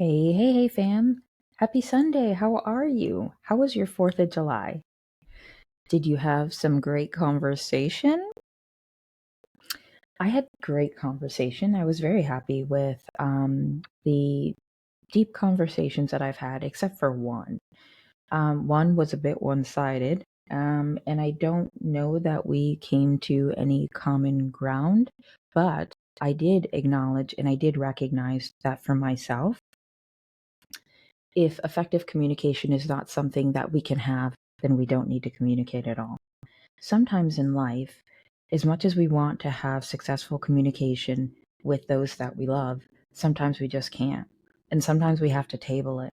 Hey, fam. Happy Sunday. How are you? How was your 4th of July? Did you have some great conversation? I had great conversation. I was very happy with the deep conversations that I've had, except for one. One was a bit one sided, and I don't know that we came to any common ground, but I did acknowledge and I did recognize that for myself. If effective communication is not something that we can have, then we don't need to communicate at all. Sometimes in life, as much as we want to have successful communication with those that we love, sometimes we just can't. And sometimes we have to table it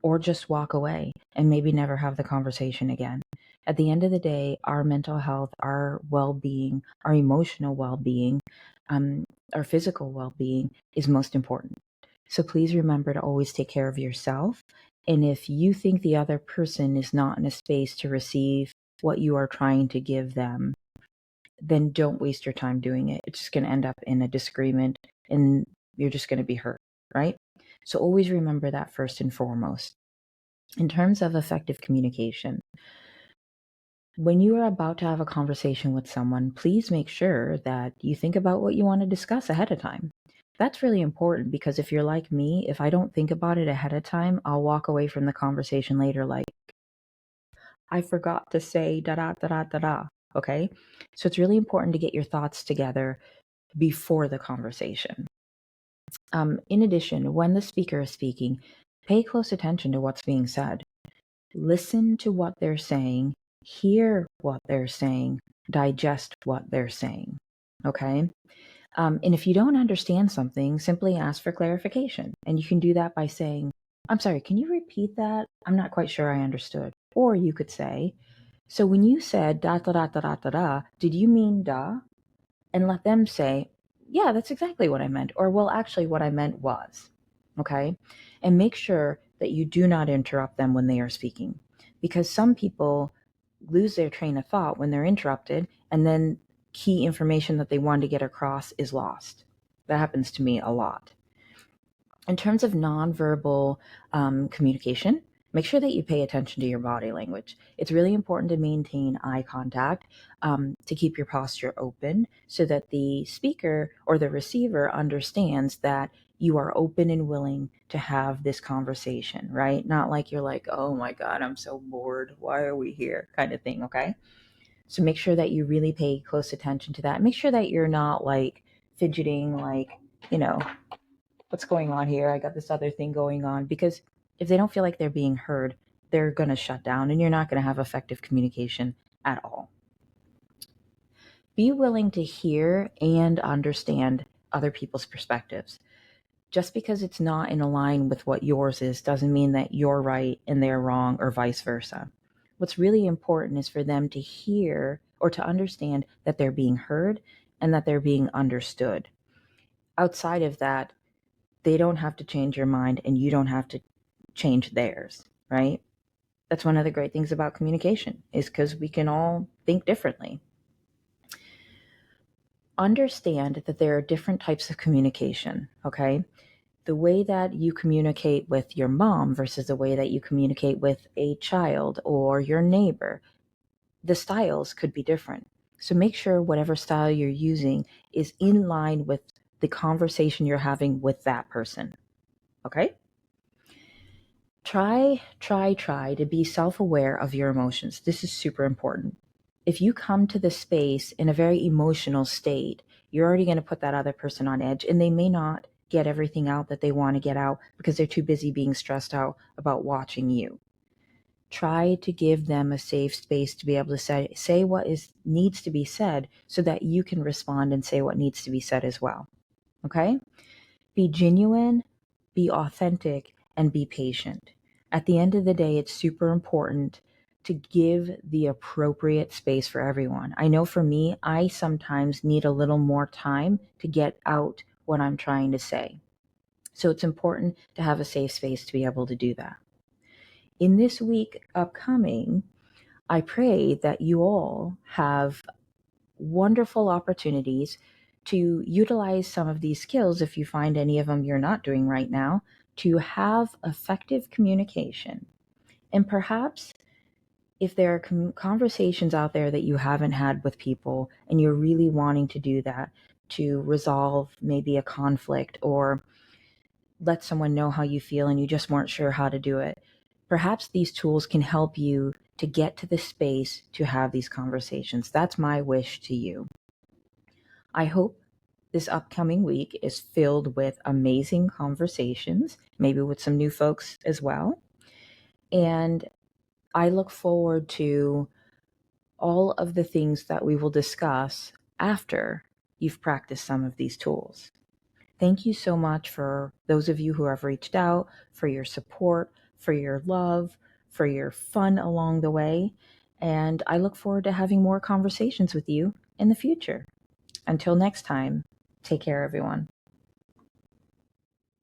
or just walk away and maybe never have the conversation again. At the end of the day, our mental health, our well being, our emotional well being, um, our physical well being is most important. So please remember to always take care of yourself. And if you think the other person is not in a space to receive what you are trying to give them, then don't waste your time doing it. It's just going to end up in a disagreement and you're just going to be hurt, right? So always remember that first and foremost. In terms of effective communication, when you are about to have a conversation with someone, please make sure that you think about what you want to discuss ahead of time. That's really important because if you're like me, if I don't think about it ahead of time, I'll walk away from the conversation later like, I forgot to say da da da da da da. Okay? So it's really important to get your thoughts together before the conversation. In addition, when the speaker is speaking, pay close attention to what's being said. Listen to what they're saying, hear what they're saying, digest what they're saying. Okay? And if you don't understand something, simply ask for clarification. And you can do that by saying, I'm sorry, can you repeat that? I'm not quite sure I understood. Or you could say, so when you said da da da da da da da, did you mean da? And let them say, yeah, that's exactly what I meant. Or, well, actually, what I meant was. Okay? And make sure that you do not interrupt them when they are speaking. Because some people lose their train of thought when they're interrupted, and then key information that they wanted to get across is lost. That happens to me a lot. In terms of nonverbal communication, make sure that you pay attention to your body language. It's really important to maintain eye contact, to keep your posture open so that the speaker or the receiver understands that you are open and willing to have this conversation, right? Not like you're like, oh my God, I'm so bored. Why are we here? Kind of thing, okay? So make sure that you really pay close attention to that. Make sure that you're not like fidgeting, like, you know, what's going on here? I got this other thing going on. Because if they don't feel like they're being heard, they're going to shut down and you're not going to have effective communication at all. Be willing to hear and understand other people's perspectives. Just because it's not in line with what yours is doesn't mean that you're right and they're wrong or vice versa. What's really important is for them to hear or to understand that they're being heard and that they're being understood. Outside of that, they don't have to change your mind and you don't have to change theirs, right? That's one of the great things about communication is because we can all think differently. Understand that there are different types of communication, okay? The way that you communicate with your mom versus the way that you communicate with a child or your neighbor, the styles could be different. So make sure whatever style you're using is in line with the conversation you're having with that person, okay? Try to be self aware of your emotions. This is super important. If you come to the space in a very emotional state, you're already going to put that other person on edge, and they may not get everything out that they want to get out because they're too busy being stressed out about watching you. Try to give them a safe space to be able to say what needs to be said so that you can respond and say what needs to be said as well. Okay? Be genuine, be authentic, and be patient. At the end of the day, it's super important to give the appropriate space for everyone. I know for me, I sometimes need a little more time to get out what I'm trying to say. So it's important to have a safe space to be able to do that. In this week upcoming, I pray that you all have wonderful opportunities to utilize some of these skills, if you find any of them you're not doing right now, to have effective communication. And perhaps if there are conversations out there that you haven't had with people and you're really wanting to do that to resolve maybe a conflict or let someone know how you feel and you just weren't sure how to do it, perhaps these tools can help you to get to the space to have these conversations. That's my wish to you. I hope this upcoming week is filled with amazing conversations, maybe with some new folks as well. And I look forward to all of the things that we will discuss after you've practiced some of these tools. Thank you so much for those of you who have reached out, for your support, for your love, for your fun along the way. And I look forward to having more conversations with you in the future. Until next time, take care, everyone.